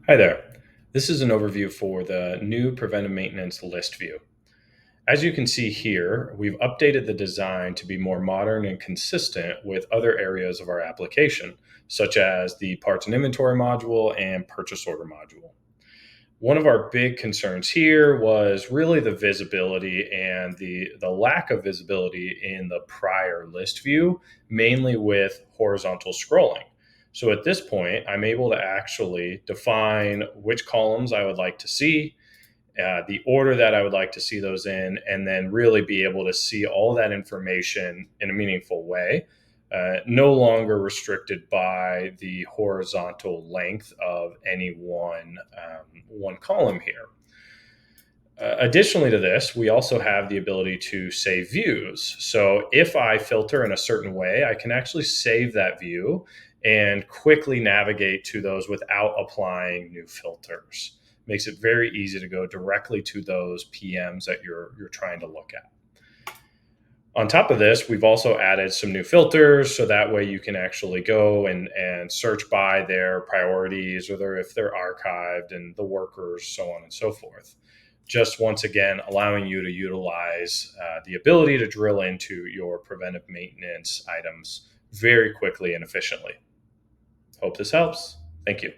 Hi there. This is an overview for the new Preventive Maintenance List View. As you can see here, we've updated the design to be more modern and consistent with other areas of our application, such as the parts and inventory module and purchase order module. One of our big concerns here was really the visibility and the lack of visibility in the prior list view, mainly with horizontal scrolling. So at this point, I'm able to actually define which columns I would like to see, the order that I would like to see those in, and then really be able to see all that information in a meaningful way, no longer restricted by the horizontal length of any one column here. Additionally to this, we also have the ability to save views. So if I filter in a certain way, I can actually save that view and quickly navigate to those without applying new filters. Makes it very easy to go directly to those PMs that you're trying to look at. On top of this, we've also added some new filters so that way you can actually go and search by their priorities or if they're archived and the workers, so on and so forth. Just once again, allowing you to utilize the ability to drill into your preventive maintenance items very quickly and efficiently. Hope this helps. Thank you.